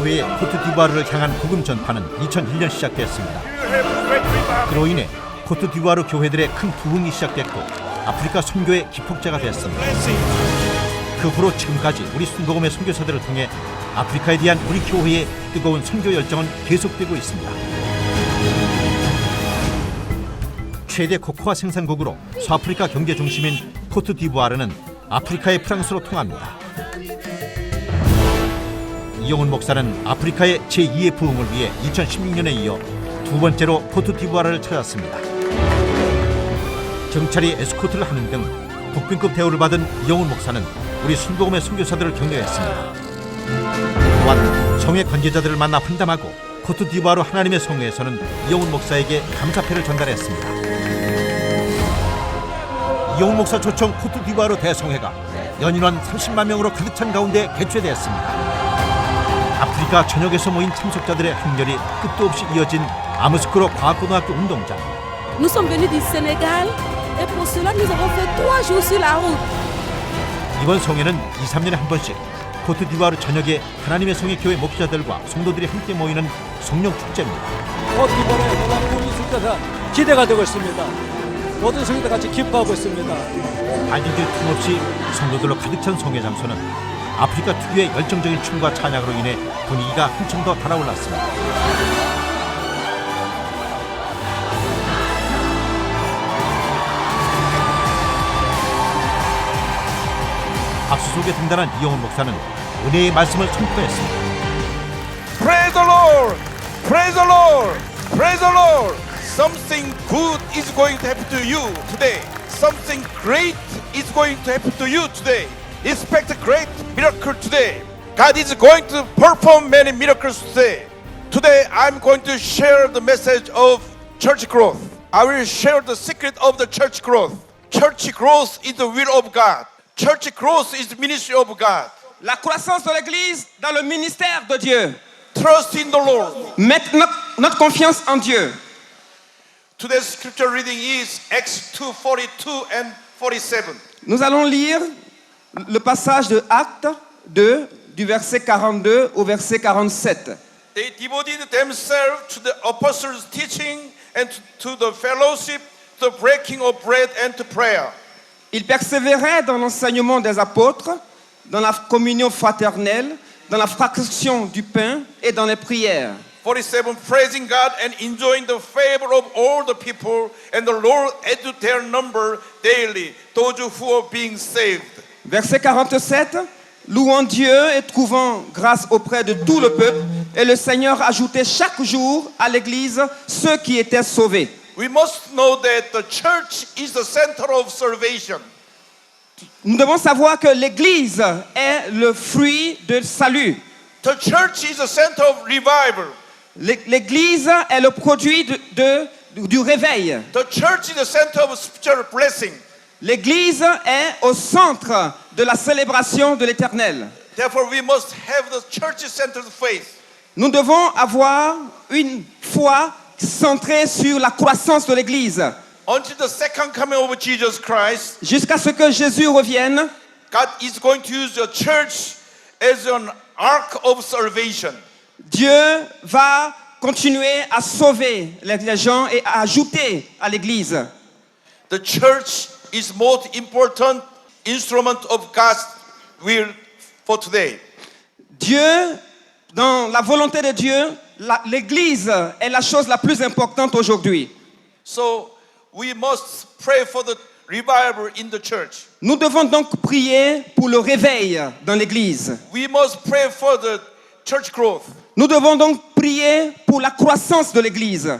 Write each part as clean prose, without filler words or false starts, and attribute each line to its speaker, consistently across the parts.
Speaker 1: 교회의 코트디부아르를 향한 복음 전파는 2001년 시작됐습니다. 그로 인해 코트디부아르 교회들의 큰 부흥이 시작됐고 아프리카 선교의 기폭제가 됐습니다. 그 후로 지금까지 우리 순복음의 선교사들을 통해 아프리카에 대한 우리 교회의 뜨거운 선교 열정은 계속되고 있습니다. 최대 코코아 생산국으로 서아프리카 경제 중심인 코트디부아르는 아프리카의 프랑스로 통합니다. 이용훈 목사는 아프리카의 제2의 부흥을 위해 2016년에 이어 두 번째로 코트디부아르를 찾았습니다. 경찰이 에스코트를 하는 등 국빈급 대우를 받은 이용훈 목사는 우리 순복음의 선교사들을 격려했습니다. 또한 성의 관계자들을 만나 환담하고 코트디부아르 하나님의 성회에서는 이용훈 목사에게 감사패를 전달했습니다. 이용훈 목사 초청 코트디부아르 대성회가 연인원 30만 명으로 가득 찬 가운데 개최되었습니다. 아프리카 전역에서 모인 참석자들의 행렬이 끝도 없이 이어진 아무스크로 과학고등학교 운동장.
Speaker 2: Nous sommes venus du Sénégal et pour cela nous avons fait 3 jours sur la route.
Speaker 1: 이번 성회는 2, 3년에 한 번씩 코트디부아르 전역의 하나님의 성의 교회 목회자들과 성도들이 함께 모이는 성령 축제입니다.
Speaker 3: 코트디부아르에 너무 우리 숙제가 기대가 되고 있습니다. 모든 성도들 같이 기뻐하고 있습니다.
Speaker 1: 발디딜 틈 없이 성도들로 가득 찬 성회 장소는 아프리카 특유의 열정적인 춤과 찬양으로 인해 분위기가 한층 더 달아올랐습니다. 박수 속에 등단한 이용훈 목사는 은혜의 말씀을 선포했습니다.
Speaker 4: Praise the Lord! Praise the Lord! Praise the Lord! Something good is going to happen to you today. Something great is going to happen to you today. Expect a great miracle today. God is going to perform many miracles today. Today I'm going to share the message of church growth. I will share the secret of the church growth. Church growth is the will of God. Church growth is the ministry of God.
Speaker 5: La croissance de l'Église dans le ministère de Dieu.
Speaker 4: Trust in the Lord.
Speaker 5: Mettre notre confiance en Dieu.
Speaker 4: Today's scripture reading is Acts 2:42 and 47.
Speaker 5: Nous allons lire le passage de Actes 2, du verset 42 au verset 47.
Speaker 4: They devoted themselves to the apostles' teaching and to the fellowship, to the breaking of bread and to prayer.
Speaker 5: Ils persévéraient dans l'enseignement des apôtres, dans la communion fraternelle, dans la fraction du pain et dans les prières.
Speaker 4: 47, praising God and enjoying the favor of all the people, and the Lord added to their number daily those who are being saved.
Speaker 5: Verset 47, louant Dieu et trouvant grâce auprès de tout le peuple, et le Seigneur ajoutait chaque jour à l'Église ceux qui étaient sauvés.
Speaker 4: We must know that the church is the center of salvation.
Speaker 5: Nous devons savoir que l'Église est le fruit de salut.
Speaker 4: The church is the center of revival.
Speaker 5: L'Église est le produit du réveil.
Speaker 4: The church is the center of spiritual blessing.
Speaker 5: L'Église est au centre de la célébration de l'Éternel.
Speaker 4: Therefore, we must have the church-centered faith.
Speaker 5: Nous devons avoir une foi centrée sur la croissance de l'Église.
Speaker 4: Until the second coming of Jesus Christ,
Speaker 5: Jusqu'à ce que Jésus revienne,
Speaker 4: God is going to use the church as an ark of salvation.
Speaker 5: Dieu va continuer à sauver les gens et à ajouter à l'Église.
Speaker 4: The church is most important instrument of God's will for today.
Speaker 5: Dieu, dans la volonté de Dieu, l'Église est la chose la plus importante aujourd'hui.
Speaker 4: So we must pray for the revival in the church.
Speaker 5: Nous devons donc prier pour le réveil dans l'Église.
Speaker 4: We must pray for the church growth.
Speaker 5: Nous devons donc prier pour la croissance de l'Église.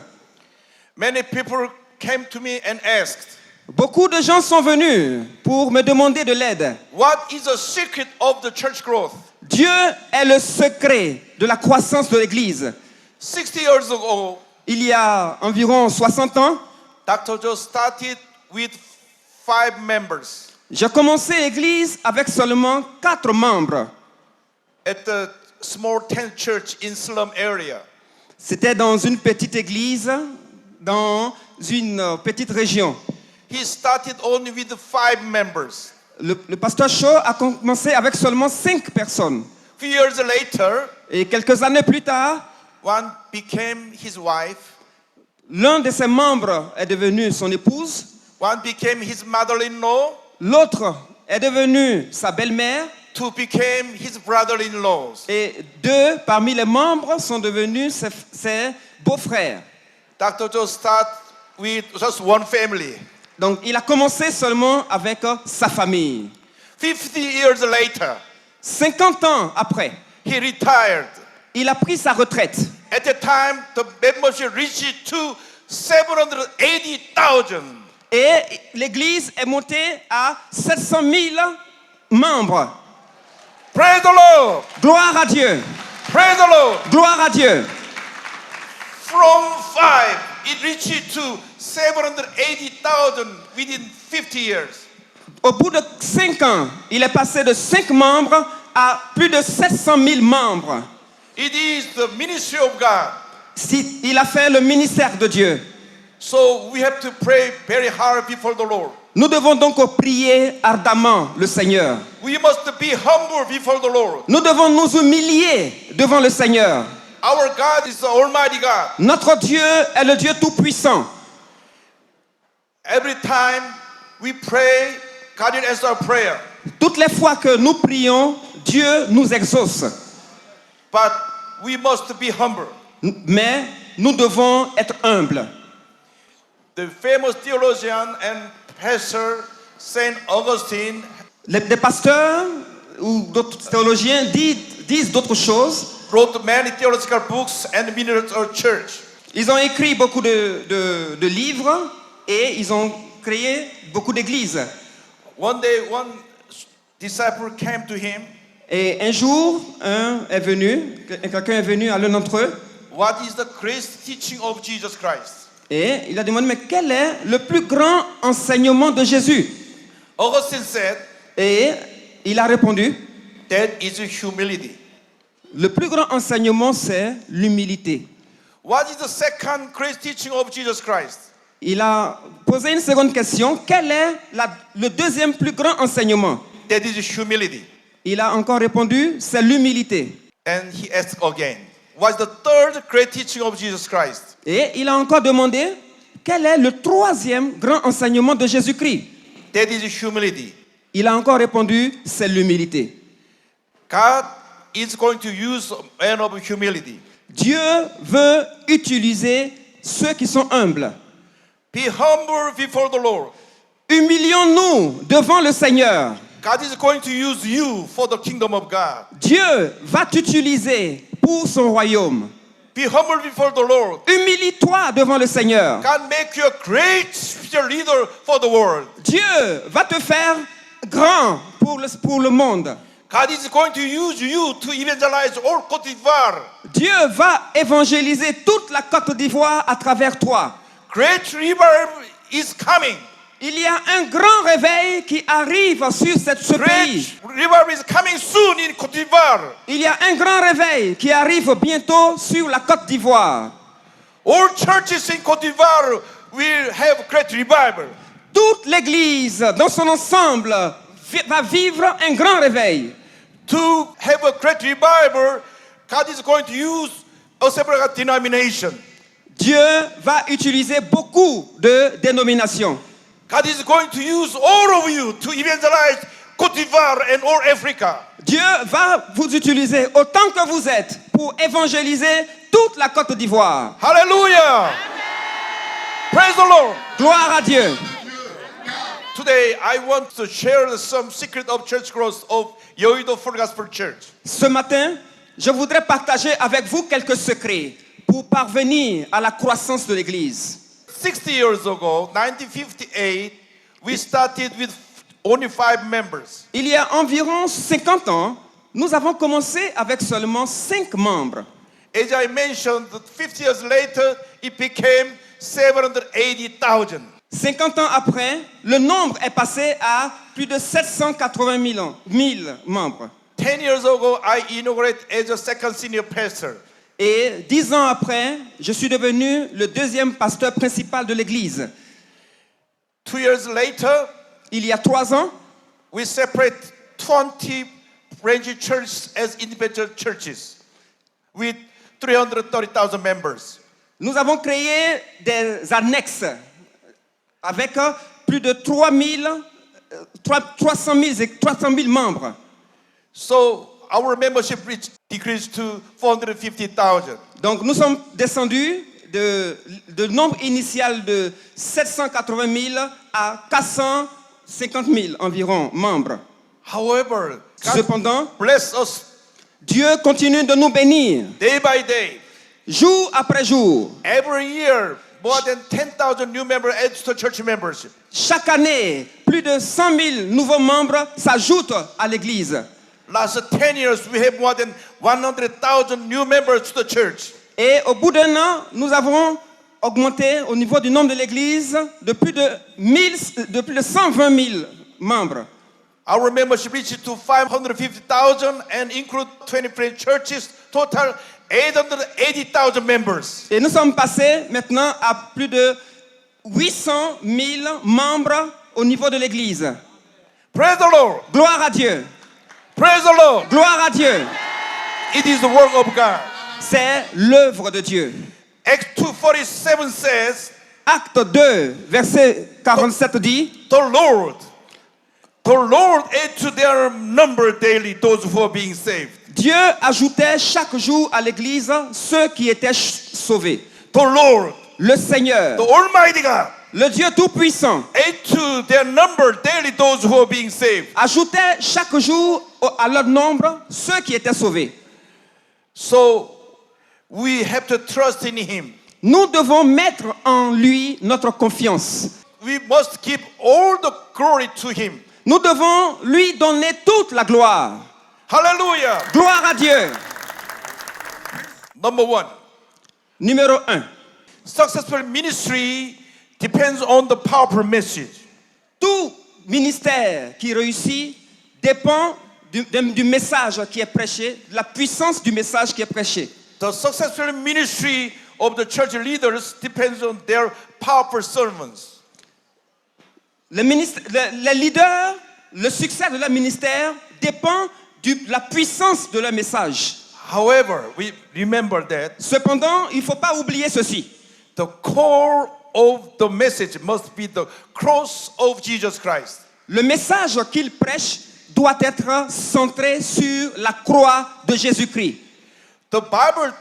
Speaker 4: Many people came to me and asked,
Speaker 5: Beaucoup de gens sont venus pour me demander de l'aide.
Speaker 4: what is the secret of the church growth?
Speaker 5: Dieu est le secret de la croissance de l'Église.
Speaker 4: 60 years ago,
Speaker 5: Il y a environ 60 ans,
Speaker 4: Dr. Joe started with 5 members
Speaker 5: j'ai commencé l'Église avec seulement 4 membres.
Speaker 4: at the small tent church in slum area.
Speaker 5: C'était dans une petite église, dans une petite région.
Speaker 4: He started only with 5 members.
Speaker 5: Le pasteur Shaw a commencé avec seulement 5 personnes.
Speaker 4: Few years later,
Speaker 5: Et quelques années plus tard,
Speaker 4: one became his wife,
Speaker 5: l'un de ses membres est devenu son épouse,
Speaker 4: one became his mother-in-law,
Speaker 5: l'autre est devenu sa belle-mère,
Speaker 4: two became his brother-in-laws.
Speaker 5: et deux parmi les membres sont devenus ses beaux-frères.
Speaker 4: Dr. Joe started with just one family.
Speaker 5: Donc il a commencé seulement avec sa famille.
Speaker 4: 50 years later,
Speaker 5: 50 ans après,
Speaker 4: he retired.
Speaker 5: il a pris sa retraite.
Speaker 4: At the time, the membership reached to 780,000.
Speaker 5: Et l'église est montée à 700 000 membres.
Speaker 4: Praise the Lord!
Speaker 5: Gloire à Dieu.
Speaker 4: Praise the Lord!
Speaker 5: Gloire à Dieu.
Speaker 4: From 5, it reached to 780,000 within 50 years.
Speaker 5: Au bout de 5 ans, il est passé de 5 membres à plus de 700 000 membres.
Speaker 4: It is the ministry of God.
Speaker 5: Il a fait le ministère de Dieu.
Speaker 4: So we have to pray very hard before the Lord.
Speaker 5: Nous devons donc prier ardemment le Seigneur.
Speaker 4: We must be humble before the Lord.
Speaker 5: Nous devons nous humilier devant le Seigneur.
Speaker 4: Our God is the Almighty God.
Speaker 5: Notre Dieu est le Dieu tout-puissant.
Speaker 4: Every time we pray, God will answer our prayer.
Speaker 5: Toutes les fois que nous prions, Dieu nous exauce.
Speaker 4: But we must be humble.
Speaker 5: Mais nous devons être humbles.
Speaker 4: The famous theologian and pastor Saint Augustine
Speaker 5: Des pasteurs ou d'autres théologiens disent d'autres choses.
Speaker 4: wrote many theological books and ministers of church.
Speaker 5: Ils ont écrit beaucoup de livres et ils ont créé beaucoup d'églises.
Speaker 4: One day, one disciple came to him.
Speaker 5: Et un jour, quelqu'un est venu à l'un d'entre eux
Speaker 4: What is the greatest teaching of Jesus Christ?
Speaker 5: et il a demandé, mais quel est le plus grand enseignement de Jésus?
Speaker 4: Augustine said,
Speaker 5: Et il a répondu,
Speaker 4: that is humility.
Speaker 5: le plus grand enseignement, c'est l'humilité.
Speaker 4: What is the second greatest teaching of Jesus Christ?
Speaker 5: Il a posé une seconde question, quel est le deuxième plus grand enseignement?
Speaker 4: That is humility.
Speaker 5: Il a encore répondu, c'est l'humilité.
Speaker 4: And he asked again, what is the third great teaching of Jesus Christ?
Speaker 5: Et il a encore demandé, quel est le troisième grand enseignement de Jésus-Christ?
Speaker 4: That is humility.
Speaker 5: Il a encore répondu, c'est l'humilité.
Speaker 4: God is going to use a man of humility.
Speaker 5: Dieu veut utiliser ceux qui sont humbles.
Speaker 4: Be humble before the Lord.
Speaker 5: Humilions-nous devant le Seigneur.
Speaker 4: God is going to use you for the kingdom of God.
Speaker 5: Dieu va t'utiliser pour son royaume.
Speaker 4: Be humble before the Lord.
Speaker 5: Humilie-toi devant le Seigneur.
Speaker 4: God make you a great spiritual leader for the world.
Speaker 5: Dieu va te faire grand pour le monde.
Speaker 4: God is going to use you to evangelize all Côte d'Ivoire.
Speaker 5: Dieu va évangéliser toute la Côte d'Ivoire à travers toi.
Speaker 4: Great revival is coming.
Speaker 5: Il y a un grand réveil qui arrive sur ce pays.
Speaker 4: Great revival is coming soon in Côte d'Ivoire.
Speaker 5: Il y a un grand réveil qui arrive bientôt sur la Côte d'Ivoire.
Speaker 4: All churches in Côte d'Ivoire will have great revival.
Speaker 5: Toute l'Église, dans son ensemble, va vivre un grand réveil.
Speaker 4: To have a great revival, God is going to use a separate denomination.
Speaker 5: Dieu va utiliser beaucoup de dénominations.
Speaker 4: God is going to use all of you to evangelize Côte d'Ivoire and all Africa.
Speaker 5: Dieu va vous utiliser autant que vous êtes pour évangéliser toute la Côte d'Ivoire.
Speaker 4: Hallelujah! Praise the Lord!
Speaker 5: Gloire à Dieu.
Speaker 4: Today, I want to share some secret of church growth of Yoido Full Gospel Church.
Speaker 5: Ce matin, je voudrais partager avec vous quelques secrets pour parvenir à la croissance de l'Église.
Speaker 4: 60 years ago, 1958, we started with only 5 members.
Speaker 5: Il y a environ 50 ans, nous avons commencé avec seulement 5 membres.
Speaker 4: As I mentioned, 50 years later, it became 780,000.
Speaker 5: 50 ans après, le nombre est passé à plus de 780 000 membres.
Speaker 4: 10 years ago, I inaugurated as a second senior pastor.
Speaker 5: Et 10 ans après, je suis devenu le deuxième pasteur principal de l'église.
Speaker 4: 2 years later,
Speaker 5: Il y a 3 ans,
Speaker 4: we separate 20 branch churches as individual churches with 330,000 members.
Speaker 5: Nous avons créé des annexes avec plus de 300 000 membres.
Speaker 4: So our membership decreased to 450,000.
Speaker 5: Donc nous sommes descendus de nombre initial de 780 000 à 450 000 environ membres.
Speaker 4: However, God
Speaker 5: Cependant,
Speaker 4: bless us
Speaker 5: Dieu continue de nous bénir
Speaker 4: day by day.
Speaker 5: jour après jour.
Speaker 4: Every year, more than 10,000 new members add to the church membership.
Speaker 5: Chaque année, plus de 100 000 nouveaux membres s'ajoutent à l'église.
Speaker 4: Last 10 years, we have more than 100,000 new members to the church.
Speaker 5: Et au bout d'un an, nous avons augmenté au niveau du nombre de l'église de plus de 120 000 membres.
Speaker 4: Our membership reached to 550,000 and include 23 churches, total 880,000 members.
Speaker 5: Et nous sommes passés maintenant à plus de 800 000 membres au niveau de l'église.
Speaker 4: Praise the Lord.
Speaker 5: Gloire à Dieu.
Speaker 4: Praise the Lord.
Speaker 5: Gloire à Dieu.
Speaker 4: It is the work of God.
Speaker 5: C'est l'œuvre de Dieu.
Speaker 4: Acts 2:47 says,
Speaker 5: Acte 2, verset 47 dit,
Speaker 4: the Lord add to their number daily those who are being saved.
Speaker 5: Dieu ajoutait chaque jour à l'église ceux qui étaient sauvés.
Speaker 4: The Lord,
Speaker 5: Le Seigneur,
Speaker 4: the Almighty God,
Speaker 5: le Dieu Tout-Puissant,
Speaker 4: add to their number daily those who are being saved.
Speaker 5: ajoutait chaque jour à leur nombre ceux qui étaient sauvés.
Speaker 4: So we have to trust in Him.
Speaker 5: Nous devons mettre en lui notre confiance.
Speaker 4: We must give all the glory to Him.
Speaker 5: Nous devons lui donner toute la gloire.
Speaker 4: Hallelujah.
Speaker 5: Gloire à Dieu.
Speaker 4: Number one,
Speaker 5: Numéro 1.
Speaker 4: successful ministry depends on the powerful message.
Speaker 5: Tout ministère qui réussit dépend du message qui est prêché, de la puissance du message qui est prêché.
Speaker 4: The successful ministry of the church leaders depends on their powerful sermons.
Speaker 5: Les leaders, le succès de leur ministère dépend de la puissance de leur message.
Speaker 4: However, we remember that
Speaker 5: Cependant, il ne faut pas oublier ceci.
Speaker 4: the core of the message must be the cross of Jesus Christ.
Speaker 5: Le message qu'il prêche doit être centré sur la croix de Jésus-Christ.
Speaker 4: The Bible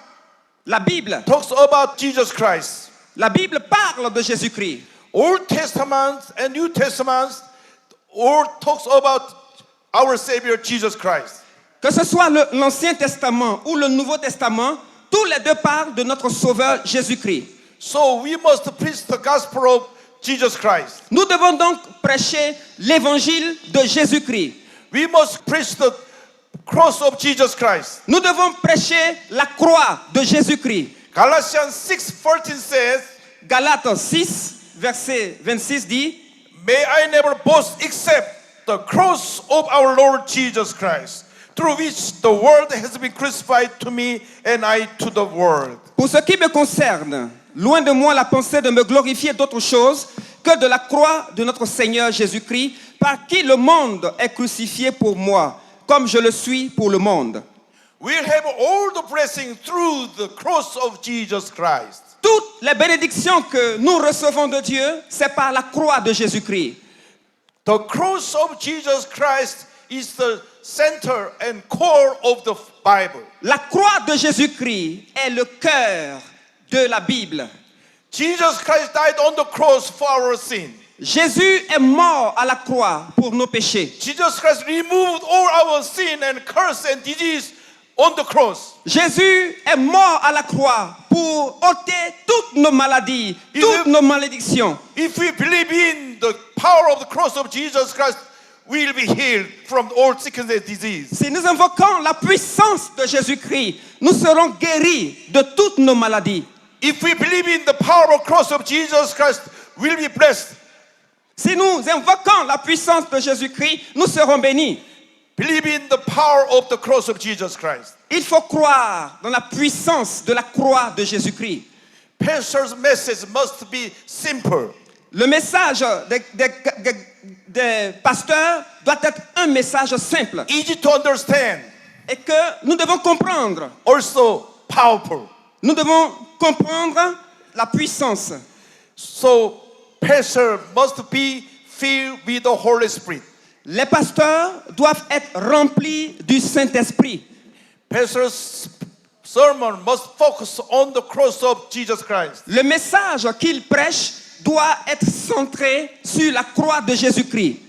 Speaker 5: La Bible
Speaker 4: talks about Jesus Christ.
Speaker 5: La Bible parle de Jésus-Christ.
Speaker 4: Old Testament and New Testament all talks about our Savior Jesus Christ.
Speaker 5: Que ce soit l'Ancien Testament ou le Nouveau Testament, tous les deux parlent de notre Sauveur Jésus-Christ.
Speaker 4: So we must preach the gospel of Jesus Christ.
Speaker 5: Nous devons donc prêcher l'évangile de Jésus-Christ.
Speaker 4: We must preach the cross of Jesus Christ.
Speaker 5: Nous devons prêcher la croix de Jésus-Christ.
Speaker 4: Galatians 6:14 says,
Speaker 5: Galates 6, verset 26 dit,
Speaker 4: may I never boast except the cross of our Lord Jesus Christ, through which the world has been crucified to me and I to the world.
Speaker 5: pour ce qui me concerne, loin de moi la pensée de me glorifier d'autre chose que de la croix de notre Seigneur Jésus-Christ, par qui le monde est crucifié pour moi, comme je le suis pour le monde.
Speaker 4: We'll have all the blessing through the cross of Jesus Christ.
Speaker 5: Toutes les bénédictions que nous recevons de Dieu, c'est par la croix de Jésus-Christ.
Speaker 4: The cross of Jesus Christ is the center and core of the Bible.
Speaker 5: La croix de Jésus-Christ est le cœur de la Bible.
Speaker 4: Jesus Christ died on the cross for our sin.
Speaker 5: Jésus est mort à la croix pour nos péchés.
Speaker 4: Jesus Christ removed all our sin and curse and disease on the cross.
Speaker 5: Jésus est mort à la croix pour ôter toutes nos maladies, toutes nos malédictions.
Speaker 4: If we believe in the power of the cross of Jesus Christ, we will be healed from all sickness and disease.
Speaker 5: Si nous invoquons la puissance de Jésus-Christ, nous serons guéris de toutes nos maladies.
Speaker 4: If we believe in the power of the cross of Jesus Christ, we will be blessed.
Speaker 5: Si nous invoquons la puissance de Jésus-Christ, nous serons bénis.
Speaker 4: Believe in the power of the cross of Jesus Christ.
Speaker 5: Il faut croire dans la puissance de la croix de Jésus-Christ.
Speaker 4: Pastor's message must be simple.
Speaker 5: Le message des pasteurs doit être un message simple
Speaker 4: easy to understand,
Speaker 5: et que nous devons comprendre.
Speaker 4: also powerful.
Speaker 5: Nous devons comprendre la puissance.
Speaker 4: So pastor must be filled with the Holy Spirit.
Speaker 5: Les pasteurs doivent être remplis du Saint-Esprit.
Speaker 4: Pastor's sermon must focus on the cross of Jesus Christ.
Speaker 5: Le message qu'il prêche doit être centré sur la croix de Jésus-Christ.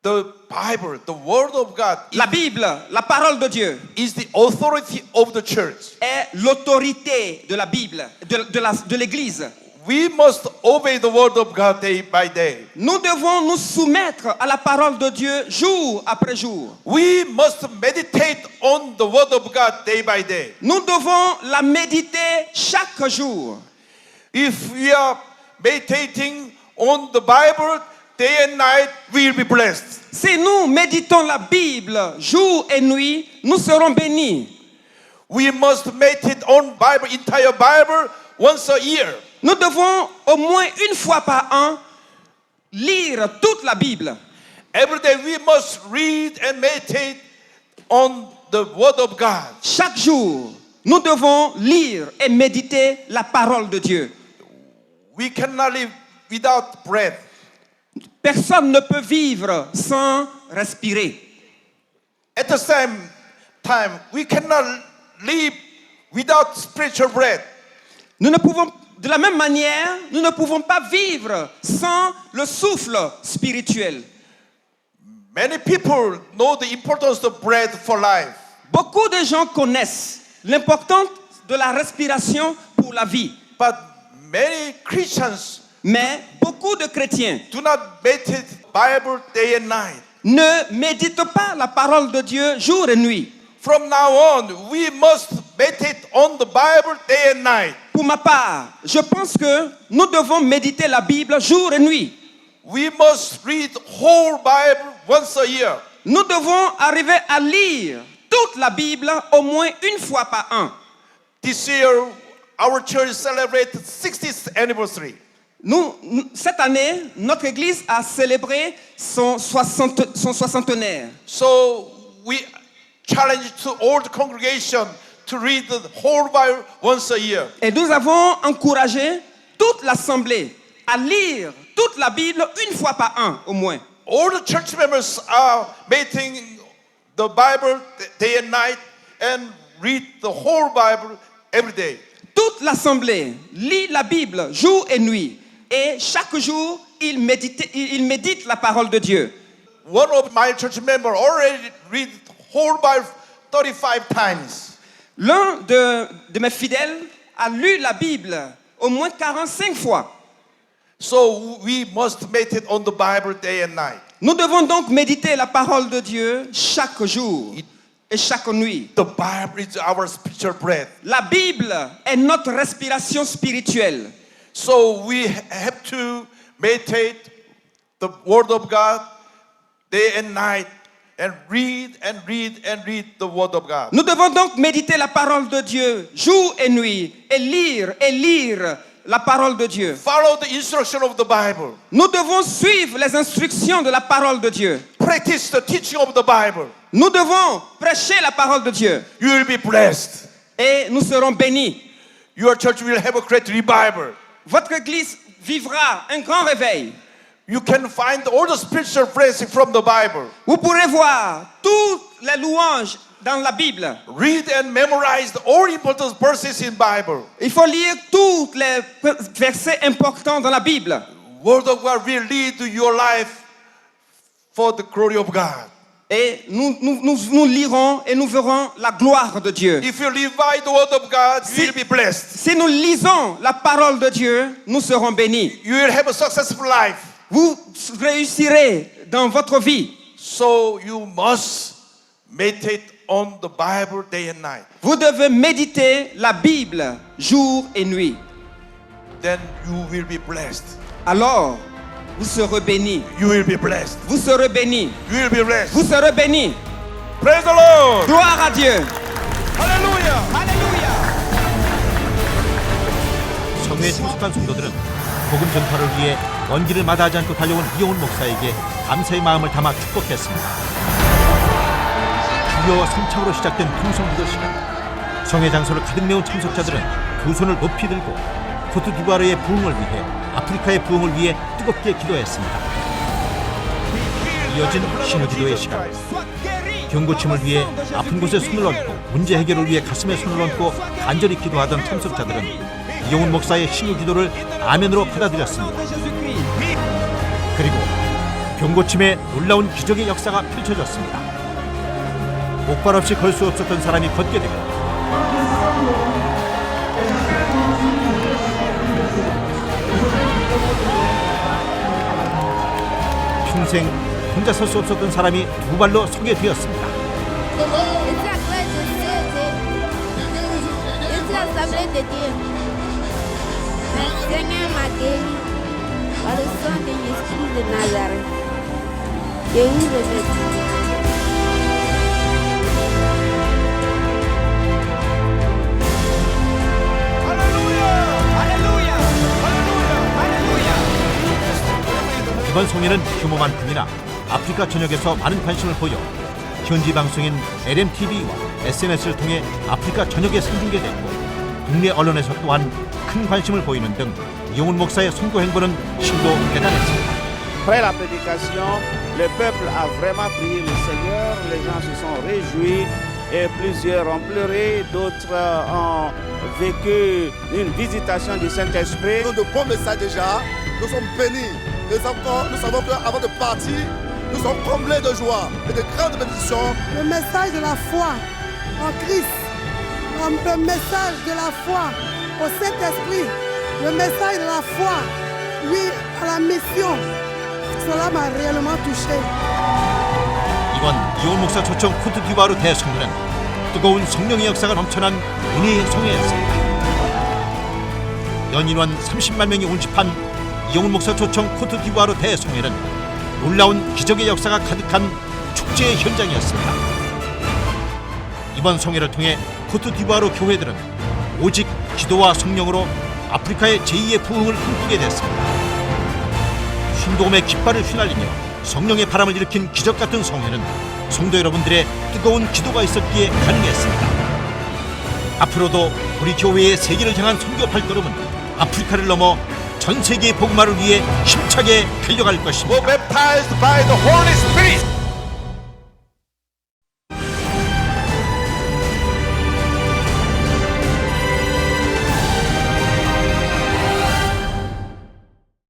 Speaker 4: The Bible, the Word of God,
Speaker 5: La Bible, la parole de Dieu,
Speaker 4: is the authority of the church.
Speaker 5: est l'autorité de la Bible, de l'Église.
Speaker 4: We must obey the Word of God day by day.
Speaker 5: Nous devons nous soumettre à la parole de Dieu jour après jour.
Speaker 4: We must meditate on the Word of God day by day.
Speaker 5: Nous devons la méditer chaque jour.
Speaker 4: If we are meditating on the Bible day and night, we will be blessed.
Speaker 5: Si nous méditons la Bible jour et nuit, nous serons bénis.
Speaker 4: We must meditate on Bible, entire Bible, once a year.
Speaker 5: Nous devons au moins une fois par an lire toute la Bible.
Speaker 4: Every day we must read and meditate on the Word of God.
Speaker 5: Chaque jour, nous devons lire et méditer la parole de Dieu.
Speaker 4: We cannot live without breath.
Speaker 5: Personne ne peut vivre sans respirer.
Speaker 4: At the same time, we cannot live without spiritual breath.
Speaker 5: Nous ne pouvons, de la même manière, nous ne pouvons pas vivre sans le souffle spirituel.
Speaker 4: Many people know the importance of breath for life.
Speaker 5: Beaucoup de gens connaissent l'importance de la respiration pour la vie.
Speaker 4: But many Christians
Speaker 5: Mais beaucoup de chrétiens
Speaker 4: do not meditate Bible day and night.
Speaker 5: ne méditent pas la parole de Dieu jour et nuit.
Speaker 4: From now on, we must meditate on the Bible day and night.
Speaker 5: Pour ma part, je pense que nous devons méditer la Bible jour et nuit.
Speaker 4: We must read whole Bible once a year.
Speaker 5: Nous devons arriver à lire toute la Bible au moins une fois par an.
Speaker 4: This year, our church celebrates 60th anniversary.
Speaker 5: Cette année, notre Église a célébré son soixantenaire.
Speaker 4: So we challenge to all the congregation to read the whole Bible once a year.
Speaker 5: Et nous avons encouragé toute l'assemblée à lire toute la Bible une fois par an au moins.
Speaker 4: All the church members are meditating the Bible day and night and read the whole Bible every day.
Speaker 5: Toute l'assemblée lit la Bible jour et nuit. Et chaque jour, il médite la parole de Dieu.
Speaker 4: One of my church members already read whole Bible 35 times.
Speaker 5: L'un de mes fidèles a lu la Bible au moins 45 fois.
Speaker 4: So we must meditate on the Bible day and night.
Speaker 5: Nous devons donc méditer la parole de Dieu chaque jour et chaque nuit.
Speaker 4: The Bible is our spiritual breath.
Speaker 5: La Bible est notre respiration spirituelle.
Speaker 4: So we have to meditate the Word of God day and night and read the Word of God.
Speaker 5: Nous devons donc méditer la parole de Dieu jour et nuit et lire la parole de Dieu.
Speaker 4: Follow the instruction of the Bible.
Speaker 5: Nous devons suivre les instructions de la parole de Dieu.
Speaker 4: Practice the teaching of the Bible.
Speaker 5: Nous devons prêcher la parole de Dieu
Speaker 4: You will be blessed.
Speaker 5: et nous serons bénis.
Speaker 4: Your church will have a great revival.
Speaker 5: Votre église vivra un grand réveil.
Speaker 4: You can find all the spiritual blessing from the Bible.
Speaker 5: Vous pourrez voir toutes les louanges dans la Bible.
Speaker 4: Read and memorize all important verses in Bible.
Speaker 5: Il faut lire tous les versets importants dans la Bible.
Speaker 4: Word of God will lead to your life for the glory of God.
Speaker 5: Et nous lirons et nous verrons la gloire de Dieu.
Speaker 4: If you live by the word of God, you will be blessed.
Speaker 5: Si nous lisons la parole de Dieu, nous serons bénis.
Speaker 4: You will have a successful life.
Speaker 5: Vous réussirez dans votre vie.
Speaker 4: So you must meditate on the Bible day and night.
Speaker 5: Vous devez méditer la Bible jour et nuit.
Speaker 4: Then you will be blessed.
Speaker 5: Alors, vous serez bénis.
Speaker 4: You will be blessed.
Speaker 5: Vous serez bénis.
Speaker 4: You will be blessed.
Speaker 5: Vous serez bénis.
Speaker 4: Praise the Lord.
Speaker 5: Gloire à Dieu.
Speaker 4: Hallelujah.
Speaker 5: Alléluia.
Speaker 1: 성회에 참석한 성도들은 복음 전파를 위해 먼 길을 마다하지 않고 달려온 이용훈 목사에게 감사의 마음을 담아 축복했습니다. 주여 성창으로 시작된 통성기도 시간. 성회 장소를 가득 메운 참석자들은 두 손을 높이 들고 코트디부아르의 부흥을 위해, 아프리카의 부흥을 위해 뜨겁게 기도했습니다. 이어진 신우기도의 시간. 병고침을 위해 아픈 곳에 손을 얹고 문제 해결을 위해 가슴에 손을 얹고 간절히 기도하던 참석자들은 이용훈 목사의 신우기도를 아멘으로 받아들였습니다. 그리고 병고침에 놀라운 기적의 역사가 펼쳐졌습니다. 목발 없이 걸 수 없었던 사람이 걷게 되고, 평생 혼자 설 수 없었던 사람이 두 발로 서게 되었습니다. 이번 송회는 규모만큼이나 아프리카 전역에서 많은 관심을 보여 현지 방송인 LMTV와 SNS를 통해 아프리카 전역에 생중계됐고, 국내 언론에서 또한 큰 관심을 보이는 등 이용훈 목사의 선교 행보는 실로 대단했습니다.
Speaker 6: Après la prédication, le peuple a vraiment prié le Seigneur, les gens se sont réjouis et plusieurs ont pleuré, d'autres ont vécu une visitation du Saint-Esprit.
Speaker 7: Nous avons de bons messages déjà, nous sommes bénis. Nous savons qu'avant de partir, nous sommes comblés de joie et de grandes bénédictions.
Speaker 8: Le message de la foi en Christ, le message de la foi au Saint-Esprit, le message de la foi, oui, à la mission, cela m'a réellement touché.
Speaker 1: 이번 이용훈 목사 초청 코트디부아르 대성회는 뜨거운 성령의 역사가 넘쳐난 은혜의 성회였습니다. 연인원 30만 명이 운집한 이용훈 목사 초청 코트디부아르 대성회는 놀라운 기적의 역사가 가득한 축제의 현장이었습니다. 이번 성회를 통해 코트디부아르 교회들은 오직 기도와 성령으로 아프리카의 제2의 부흥을 꿈꾸게 됐습니다. 쉰도음의 깃발을 휘날리며 성령의 바람을 일으킨 기적 같은 성회는 성도 여러분들의 뜨거운 기도가 있었기에 가능했습니다. 앞으로도 우리 교회의 세계를 향한 선교 발걸음은 아프리카를 넘어 전 세계의 복음화를 위해 힘차게 달려갈 것입니다.
Speaker 4: Baptized by the Holy Spirit.